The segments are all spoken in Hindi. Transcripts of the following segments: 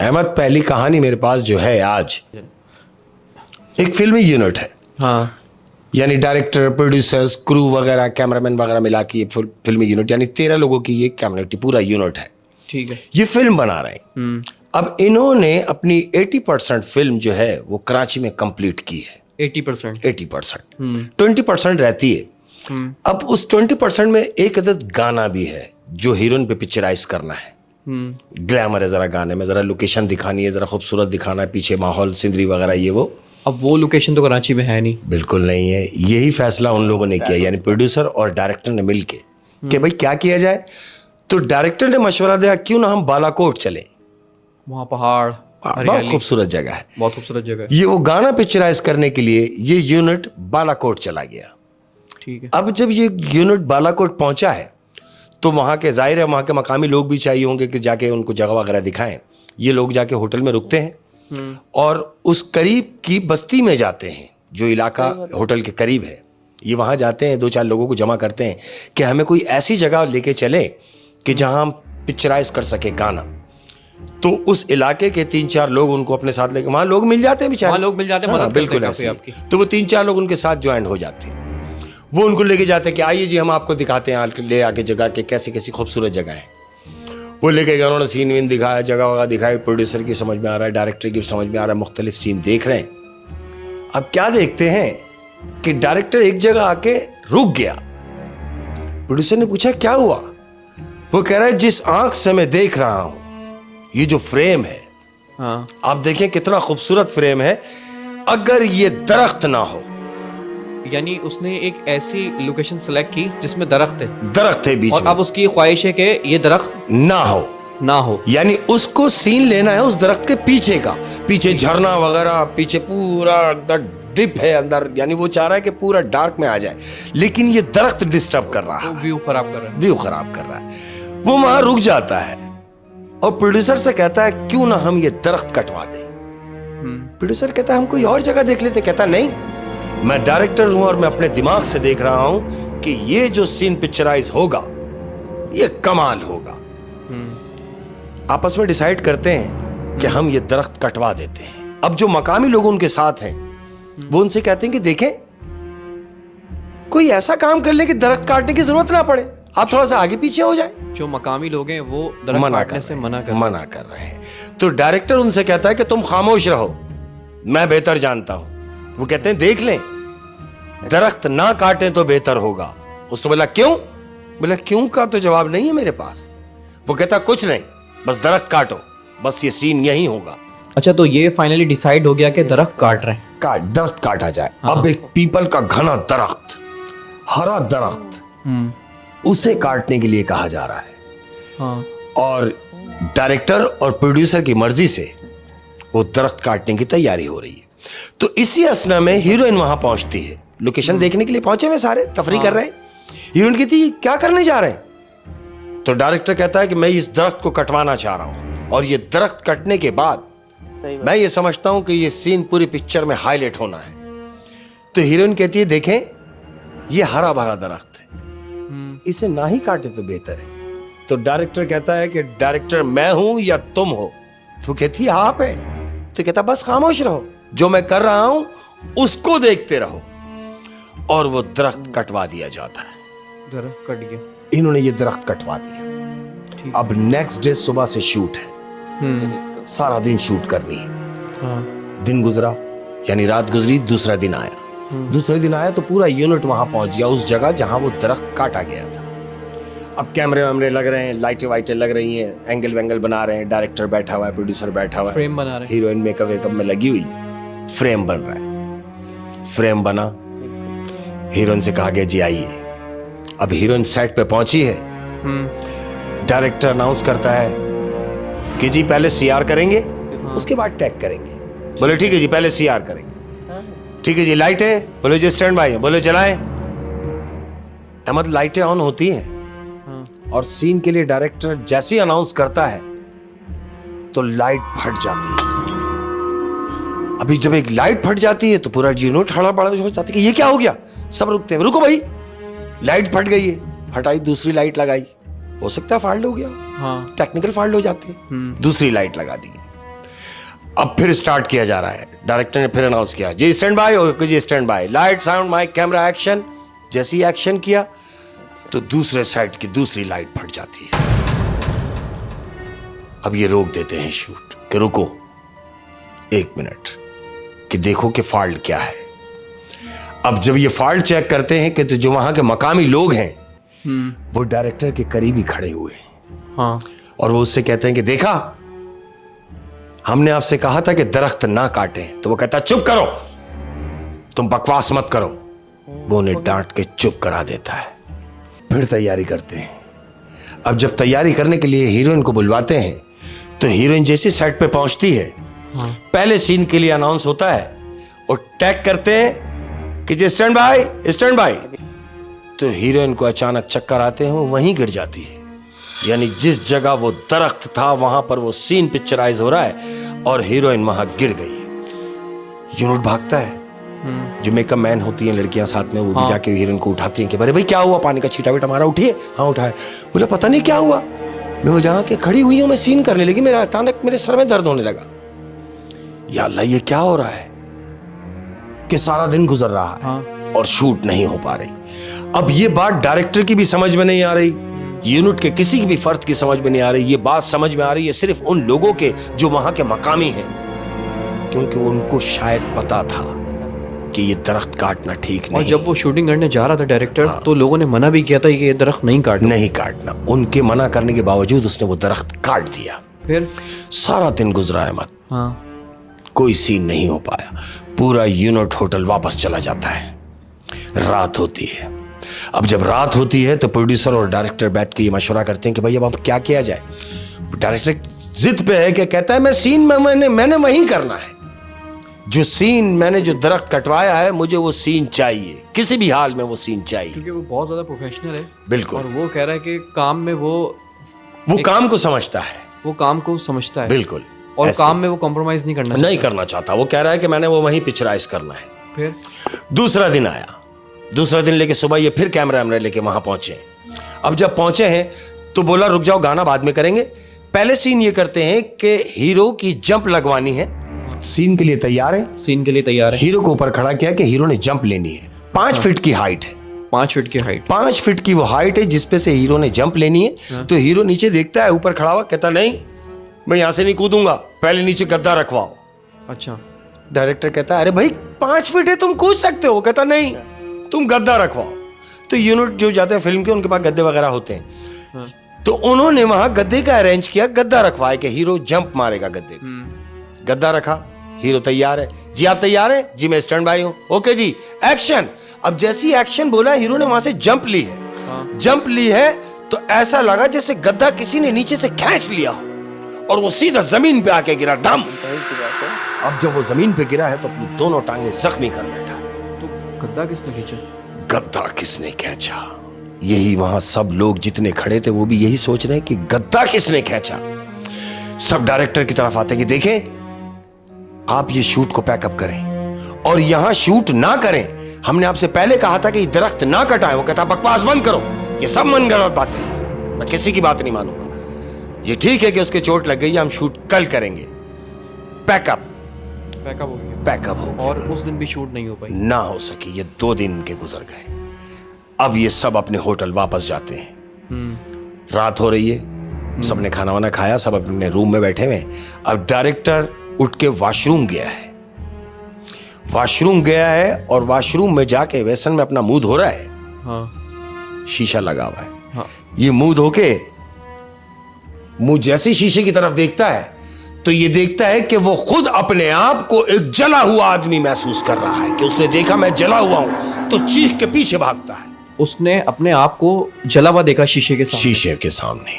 अहमद, पहली कहानी मेरे पास जो है आज, एक फिल्मी यूनिट है। हाँ, यानी डायरेक्टर, प्रोड्यूसर्स, क्रू वगैरह, कैमरामैन वगैरह मिला के ये फिल्मी यूनिट, यानी 13 लोगों की ये कम्युनिटी, पूरा यूनिट है। ठीक है। ये फिल्म बना रहे हैं। अब इन्होंने अपनी 80% फिल्म जो है वो कराची में कंप्लीट की है। 80%। 80%। 20% रहती है। अब उस 20% में एक अदद गाना भी है जो हीरोइन पे पिक्चराइज करना है। ग्लैमर है जरा गाने में, जरा लोकेशन दिखानी है, जरा खूबसूरत दिखाना है, पीछे माहौल, सिंदरी वगैरह ये वो। अब वो लोकेशन तो कराची में है नहीं। बिल्कुल नहीं है। यही फैसला उन लोगों ने किया, यानी प्रोड्यूसर और डायरेक्टर ने मिलके कि भाई क्या किया जाए। तो डायरेक्टर ने मशवरा दिया क्यों ना हम बालाकोट चलें, वहाँ पहाड़, बहुत हरियाली, खूबसूरत जगह है। बहुत खूबसूरत जगह है। ये वो गाना पिक्चराइज करने के लिए ये यूनिट बालाकोट चला गया। ठीक है। अब जब ये यूनिट बालाकोट पहुंचा है तो वहां के, जाहिर है वहां के मकामी लोग भी चाहिए होंगे कि जाके उनको जगह वगैरह दिखाएं। ये लोग जाके होटल में रुकते हैं और उस करीब की बस्ती में जाते हैं, जो इलाका होटल के करीब है। ये वहां जाते हैं, 2-4 लोगों को जमा करते हैं कि हमें कोई ऐसी जगह लेके चले कि जहां हम पिक्चराइज कर सके गाना। तो उस इलाके के 3-4 लोग उनको अपने साथ लेके, वहां लोग मिल जाते हैं बेचारे, वहाँ लोग मिल जाते हैं, हाँ, मदद करते हैं बिल्कुल काफी ऐसे। आपकी। तो वो 3-4 लोग उनके साथ ज्वाइन हो जाते हैं। वो उनको लेके जाते हैं कि आइए जी हम आपको दिखाते हैं, ले आके जगह के कैसी कैसी खूबसूरत जगह है। वो लेके गए, उन्होंने सीन वीन दिखाया, जगह वगह दिखाई। प्रोड्यूसर की समझ में आ रहा है, डायरेक्टर की समझ में आ रहा है, मुख्तलिफ सीन देख रहे हैं। अब क्या देखते हैं कि डायरेक्टर एक जगह आके रुक गया। प्रोड्यूसर ने पूछा क्या हुआ। वो कह रहा है जिस आंख से मैं देख रहा हूं, ये जो फ्रेम है, हाँ, आप देखें कितना खूबसूरत फ्रेम है, अगर ये दरख्त ना हो। यानी उसने एक ऐसी लोकेशन सेलेक्ट की जिसमें दरख्त है, दरख्त है बीच और में, अब उसकी ख्वाहिश है कि ये दरख्त ना हो। ना हो। यानी उसको सीन लेना है उस दरख्त के पीछे का, पीछे झरना वगैरह, पीछे पूरा डिप है अंदर, यानी वो चाह रहा है कि पूरा डार्क में आ जाए, लेकिन ये दरख्त डिस्टर्ब कर रहा है, व्यू खराब कर रहा है। व्यू खराब कर रहा है। वो वहां रुक जाता है और प्रोड्यूसर से कहता है क्यों ना हम ये दरख्त कटवा दें। प्रोड्यूसर कहता है हम कोई और जगह देख लेते। कहता नहीं, मैं डायरेक्टर हूं और मैं अपने दिमाग से देख रहा हूं कि ये जो सीन पिक्चराइज होगा ये कमाल होगा। आपस में डिसाइड करते हैं कि हम ये दरख्त कटवा देते हैं। अब जो मकामी लोग उनके साथ हैं वो उनसे कहते हैं कि देखें, कोई ऐसा काम कर ले कि दरख्त काटने की जरूरत ना पड़े, आप थोड़ा सा आगे पीछे हो जाए। जो मकामी लोग हैं वो दरख्त काटने से मना कर रहे हैं। तो डायरेक्टर उनसे कहता है कि तुम खामोश रहो, मैं बेहतर जानता हूं। वो कहते हैं देख लें, दरख्त ना काटें तो बेहतर होगा। उसने बोला क्यों? बोला क्यों का तो जवाब नहीं है मेरे पास। वो कहता कुछ नहीं, बस दरख्त काटो, बस ये सीन यही होगा। अच्छा, तो ये फाइनली डिसाइड हो गया कि दरख्त काट रहे हैं। दरख्त काटा जाए। अब एक पीपल का घना दरख्त, हरा दरख्त, उसे काटने के लिए कहा जा रहा है। हाँ। और डायरेक्टर और प्रोड्यूसर की मर्जी से वो दरख्त काटने की तैयारी हो रही है। तो इसी असना में हीरोइन वहां पहुंचती है। लोकेशन देखने के लिए पहुंचे हुए सारे, तफरी कर रहे हैं। हीरोइन कहती है क्या करने जा रहे हैं? तो डायरेक्टर कहता है कि मैं इस दरख्त को कटवाना चाह रहा हूं, और ये दरख्त कटने के बाद मैं ये समझता हूं कि ये सीन पूरी पिक्चर में हाईलाइट होना है। तो हीरोइन कहती है देखें, ये हरा भरा दरख्त है, इसे ना ही काटे तो बेहतर है। तो डायरेक्टर कहता है कि डायरेक्टर मैं हूं या तुम हो? तो कहती है आप है। तो कहता बस खामोश रहो, जो मैं कर रहा हूं उसको देखते रहो। और वो दरख्त कटवा दिया जाता है। दरख्त कट गया। इन्होंने ये दरख्त कटवा दिया। अब नेक्स्ट डे सुबह से शूट है, सारा दिन शूट करनी है। हाँ। दिन गुजरा, यानी रात गुजरी, दूसरा दिन आया। दूसरे दिन आया तो पूरा यूनिट वहां पहुंच गया, उस जगह जहां वो दरख्त काटा गया था। अब कैमरे वैमरे लग रहे हैं, लाइटें वाइटें लग रही हैं, एंगल वेंगल बना रहे हैं, डायरेक्टर बैठा हुआ है, प्रोड्यूसर बैठा हुआ है, फ्रेम बना रहे हैं, हीरोइन मेकअप वेकअप में लगी हुई है, फ्रेम बन रहा है। फ्रेम बना, हीरोइन से कहा गया जी आइए। अब हीरोइन सेट पे पहुंची है। डायरेक्टर अनाउंस करता है कि जी पहले सीआर करेंगे, उसके बाद टैग करेंगे। बोले ठीक है जी, पहले सीआर करेंगे। ठीक है जी, लाइट है, बोले जी स्टैंड बाय है, बोले चलाएं। अहमद, लाइटें ऑन होती हैं और सीन के लिए डायरेक्टर जैसे ही अनाउंस करता है तो लाइट फट जाती है। अभी जब एक लाइट फट जाती है तो पूरा यूनिट हड़ा बड़ा हो जाता है कि ये क्या हो गया। सब रुकते हैं, रुको भाई, लाइट फट गई है। हटाई, दूसरी लाइट लगाई, हो सकता है फॉल्ट हो गया, हाँ। टेक्निकल फॉल्ट हो जाती है, दूसरी लाइट लगा दी। अब फिर स्टार्ट किया जा रहा है। डायरेक्टर ने फिर अनाउंस किया, जी स्टैंड बाय, ओके जी stand by, light sound mike camera action. जैसे ही एक्शन किया तो दूसरे साइड की दूसरी लाइट फट जाती है। अब ये रोक देते हैं शूट कि रुको 1 मिनट, कि देखो कि फॉल्ट क्या है। अब जब ये फॉल्ट चेक करते हैं कि तो जो वहां के मकामी लोग हैं वो डायरेक्टर के करीब ही खड़े हुए हैं। हाँ। और वो उससे कहते हैं कि देखा, हमने आपसे कहा था कि दरख्त ना काटें। तो वो कहता है चुप करो, तुम बकवास मत करो। वो उन्हें डांट के चुप करा देता है। फिर तैयारी करते हैं। अब जब तैयारी करने के लिए हीरोइन को बुलवाते हैं तो हीरोइन जैसी सेट पे पहुंचती है, पहले सीन के लिए अनाउंस होता है और टैग करते हैं कि जी स्टैंड बाय, स्टैंड बाय। तो हीरोइन को अचानक चक्कर आते हैं, वो वहीं गिर जाती है। यानी जिस जगह वो दरख्त था वहां पर वो सीन पिक्चराइज हो रहा है और हीरोइन वहां गिर गई। यूनिट भागता है, जो मेकअप मैन होती हैं लड़कियां साथ में, वो भी जाके हीरोइन को उठाती हैं कि अरे भाई क्या हुआ, पानी का छींटा बेटा मारा, उठिए। हाँ उठाए। बोला पता नहीं क्या हुआ, मैं वो जहां के खड़ी हुई हूं, मैं सीन करने लगी, मेरा अचानक मेरे सर में दर्द होने लगा। या अल्लाह ये क्या हो रहा है कि सारा दिन गुजर रहा है और शूट नहीं हो पा रही। अब ये बात डायरेक्टर की भी समझ में नहीं आ रही, यूनिट के किसी भी फर्द की समझ में नहीं आ रही। ये बात समझ में आ रही है सिर्फ उन लोगों के जो वहां के मकामी हैं, क्योंकि उनको शायद पता था कि ये दरख्त काटना ठीक नहीं। और जब वो शूटिंग करने जा रहा था डायरेक्टर, तो लोगों ने मना भी किया था कि ये दरख्त नहीं काटना। उनके मना करने के बावजूद उसने वो दरख्त काट दिया। फिर सारा दिन गुजरा है मत, कोई सीन नहीं हो पाया। पूरा यूनिट होटल वापस चला जाता है। रात होती है। अब जब रात होती है तो प्रोड्यूसर और डायरेक्टर बैठ के ये मशवरा करते हैं कि भाई अब क्या किया जाए। डायरेक्टर जिद पे है कि कहता है मैं सीन मैंने वही करना है, जो सीन मैंने जो दरख्त कटवाया है मुझे वो सीन चाहिए, किसी भी हाल में वो सीन चाहिए। क्योंकि वो बहुत ज्यादा प्रोफेशनल है। बिल्कुल। और वो कह रहा है कि काम में वो काम को समझता है, वो काम को समझता है। बिल्कुल। और काम में वो कॉम्प्रोमाइज नहीं करना चाहता। वो कह रहा है कि मैंने वो वहीं पिक्चराइज करना है। फिर दूसरा दिन आया। दूसरा दिन लेके सुबह ये फिर कैमरा लेके वहां पहुंचे। अब जब पहुंचे हैं तो बोला रुक जाओ, गाना बाद में करेंगे, पहले सीन ये करते हैं कि हीरो की जंप लगवानी है। सीन के लिए तैयार है। हीरो को ऊपर खड़ा किया कि हीरो ने जंप लेनी है। 5 फीट की हाइट है। 5 फीट की हाइट। 5 फीट की वो हाइट है जिसपे से हीरो ने जंप लेनी है। तो हीरो नीचे देखता है, ऊपर खड़ा हुआ, कहता नहीं मैं यहां से नहीं कूदूंगा, पहले नीचे गद्दा रखवाओ। अच्छा। डायरेक्टर कहता है अरे भाई 5 फीट है, तुम कूद सकते हो। कहता नहीं तुम गद्दा रखवाओ। तो यूनिट जो जाते हैं फिल्म के, उनके पास गद्दे वगैरह होते हैं। तो उन्होंने वहां गद्दे का अरेंज किया, गद्दा रखवाए कि हीरो जंप मारेगा गद्दे पे। गद्दा रखा, हीरो तैयार है। जी आप तैयार हैं? जी मैं स्टैंड बाय हूं। ओके जी एक्शन। अब जैसी एक्शन बोला, हीरो ने वहां से जंप ली है। जंप ली है तो ऐसा लगा जैसे गद्दा किसी ने नीचे से खींच लिया हो और वो सीधा जमीन पे आके गिरा, धम। अब जब वो जमीन पे गिरा है तो अपनी दोनों टांगे जख्मी कर बैठा। तो गद्दा किसने खींचा? गद्दा किसने खींचा? यही वहां सब लोग जितने खड़े थे वो भी यही सोच रहे हैं कि गद्दा किसने खींचा। सब डायरेक्टर की तरफ आते कि देखें आप ये शूट को पैकअप करें और यहां शूट ना करें। हमने आपसे पहले कहा था कि ये दरख्त ना कटाएं। वो कहता बकवास बंद करो, ये सब मनगढ़ंत बातें हैं, मैं किसी की बात नहीं मानूंगा। ये ठीक है कि उसके चोट लग गई है, हम शूट कल करेंगे। पैकअप हो गया। और उस दिन भी शूट नहीं हो पाई, ना हो सकी। ये 2 दिन के गुजर गए। अब ये सब अपने होटल वापस जाते हैं। रात हो रही है, सबने खाना वाना खाया, सब अपने रूम में बैठे हुए। अब डायरेक्टर उठ के वॉशरूम गया है और वॉशरूम में जाके वेसन में अपना मुंह धो रहा है। शीशा लगा हुआ है। ये मुंह धो के मुंह जैसे शीशे की तरफ देखता है तो ये देखता है कि वो खुद अपने आप को एक जला हुआ आदमी महसूस कर रहा है कि उसने देखा मैं जला हुआ हूं, तो चीख के पीछे भागता है। उसने अपने आप को जला हुआ देखा शीशे के सामने।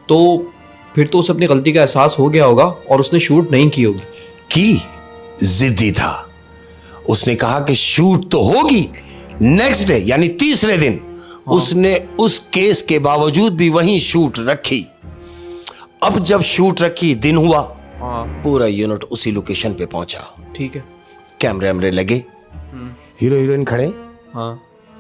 तो फिर तो उसे अपनी गलती का एहसास हो गया होगा और उसने शूट नहीं की होगी। जिद्दी था। उसने कहा कि शूट तो होगी नेक्स्ट डे, यानी तीसरे दिन। उसने उस केस के बावजूद भी वहीं शूट रखी। अब जब शूट रखी, दिन हुआ, पूरा यूनिट उसी लोकेशन पे पहुंचा। ठीक है। कैमरे लगे, हीरो हीरोइन खड़े।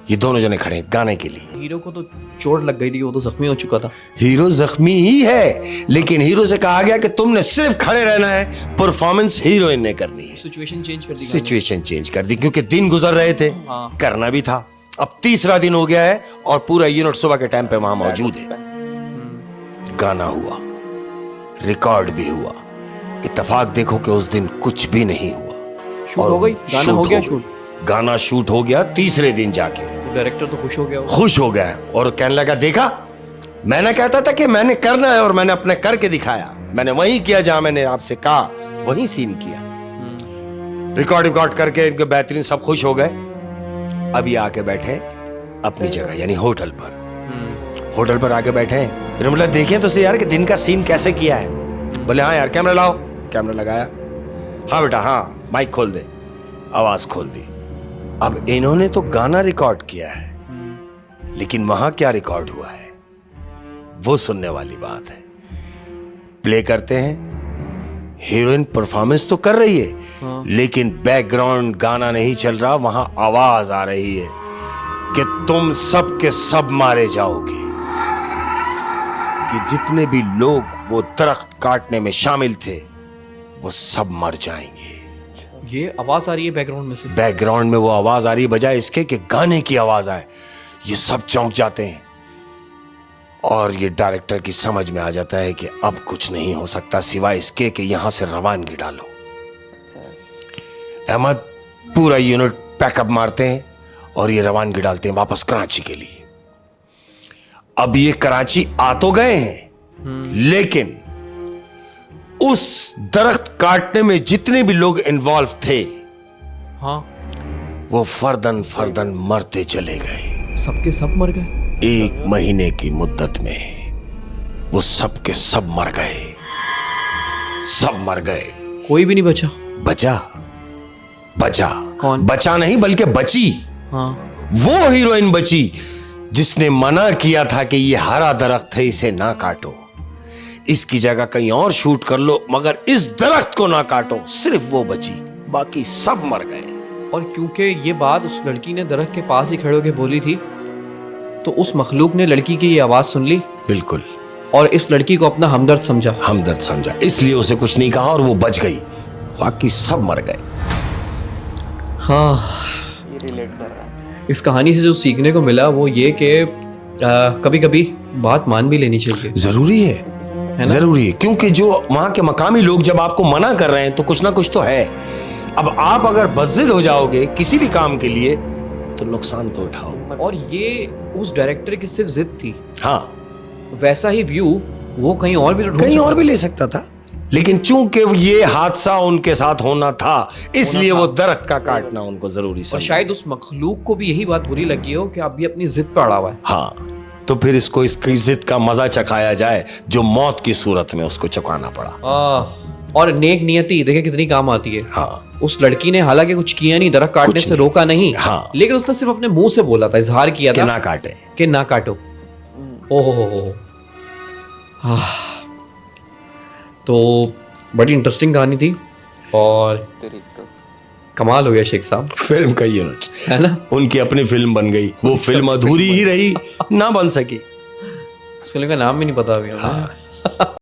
ये दोनों जने खड़े हैं गाने के लिए। हीरो को तो चोट लग गई थी, वो तो जख्मी हो चुका था। हीरो जख्मी ही है, लेकिन हीरो से कहा गया कि तुमने सिर्फ खड़े रहना है, परफॉर्मेंस हीरोइन ने करनी है। सिचुएशन चेंज कर दी। सिचुएशन चेंज कर दी क्योंकि दिन गुजर रहे थे, हाँ। करना भी था। अब तीसरा दिन हो गया है और पूरा यूनिट सुबह के टाइम पे वहां मौजूद है। गाना हुआ, रिकॉर्ड भी हुआ। इत्तेफाक देखो कि उस दिन कुछ भी नहीं हुआ। शूट हो गई, गाना हो गया शूट। गाना शूट हो गया तीसरे दिन जाके। डायरेक्टर तो खुश हो गया। खुश हो गया और कहने लगा, देखा मैंने कहता था कि मैंने करना है और मैंने अपने करके दिखाया। मैंने वही किया जहां मैंने आपसे कहा, वही सीन किया। रिकॉर्ड करके इनके बेहतरीन सब खुश हो गए। अब ये आके बैठे अपनी जगह यानी होटल पर। होटल पर आके बैठे हैं। बोला देखें तो सही यार कि दिन का सीन कैसे किया है। बोले हाँ यार कैमरा लाओ। कैमरा लगाया। हाँ बेटा हाँ, माइक खोल दे। आवाज खोल दी। अब इन्होंने तो गाना रिकॉर्ड किया है, लेकिन वहां क्या रिकॉर्ड हुआ है वो सुनने वाली बात है। प्ले करते हैं। हीरोइन परफॉर्मेंस तो कर रही है, हाँ। लेकिन बैकग्राउंड गाना नहीं चल रहा। वहां आवाज आ रही है कि तुम सब के सब मारे जाओगे, कि जितने भी लोग वो दरख्त काटने में शामिल थे वो सब मर जाएंगे। ये आवाज आ रही है बैकग्राउंड में से। बैकग्राउंड में वो आवाज आ रही है, बजाय इसके कि गाने की आवाज आए। ये सब चौंक जाते हैं और ये डायरेक्टर की समझ में आ जाता है कि अब कुछ नहीं हो सकता सिवाय इसके कि यहां से रवानगी डालो। अहमद पूरा यूनिट पैकअप मारते हैं और ये रवानगी डालते हैं वापस कराची के लिए। अब ये कराची आ तो गए हैं, लेकिन उस दरख्त काटने में जितने भी लोग इन्वॉल्व थे, हाँ, वो फर्दन फर्दन मरते चले गए। सबके सब मर गए। 1 महीने की मुद्दत में वो सब के सब मर गए। सब मर गए, कोई भी नहीं बचा। बचा कौन? बचा नहीं बल्कि बची। हाँ। वो हीरोइन बची जिसने मना किया था कि ये हरा दरख्त है, इसे ना काटो, इसकी जगह कहीं और शूट कर लो, मगर इस दरख्त को ना काटो। सिर्फ वो बची, बाकी सब मर गए। और क्योंकि ये बात उस लड़की ने दरख्त के पास ही खड़े होकर बोली थी, तो उस मखलूक ने लड़की की ये आवाज सुन ली। बिल्कुल। और इस लड़की को अपना हमदर्द समझा। इसलिए उसे कुछ नहीं कहा और वो बच गई, बाकी सब मर गए। हाँ, ये रिलेट कर रहा है। इस कहानी से जो सीखने को मिला वो ये कि कभी कभी बात मान भी लेनी चाहिए। जरूरी है ना? जरूरी है, क्योंकि जो वहां के मकामी लोग जब आपको मना कर रहे हैं तो कुछ ना कुछ तो है। अब आप अगर बज़िद हो जाओगे किसी भी काम के लिए तो नुकसान तो उठाओगे। और ये उस डायरेक्टर की सिर्फ जिद थी। हाँ, वैसा ही व्यू वो कहीं और भी तो ढूंढ कहीं सकता और भी ले सकता था, लेकिन चूंकि ये हादसा उनके साथ होना था, इसलिए वो दरख्त का काटना उनको जरूरी और समझा। शायद उस मखलूक को भी यही बात बुरी लगी हो कि अब ये अपनी जिद पर अड़ा हुआ है। हाँ, तो फिर इसको इसकी जिद का मजा चखाया जाए, जो मौत की सूरत में उसको चुकाना पड़ा। और नेक नियति देखे कितनी काम आती है। हाँ, उस लड़की ने हालांकि कुछ किया नहीं, दरख्त काटने से रोका नहीं। हाँ, लेकिन उसने सिर्फ अपने मुंह से बोला था, इजहार किया कि था ना काटे, कि ना काटो। ओहो। तो बड़ी इंटरेस्टिंग कहानी थी और कमाल हो गया शेख साहब। फिल्म का यूनिट है ना, उनकी अपनी फिल्म बन गई। वो फिल्म अधूरी ही रही, ना बन सकी। इस फिल्म का नाम भी नहीं पता अभी हमें।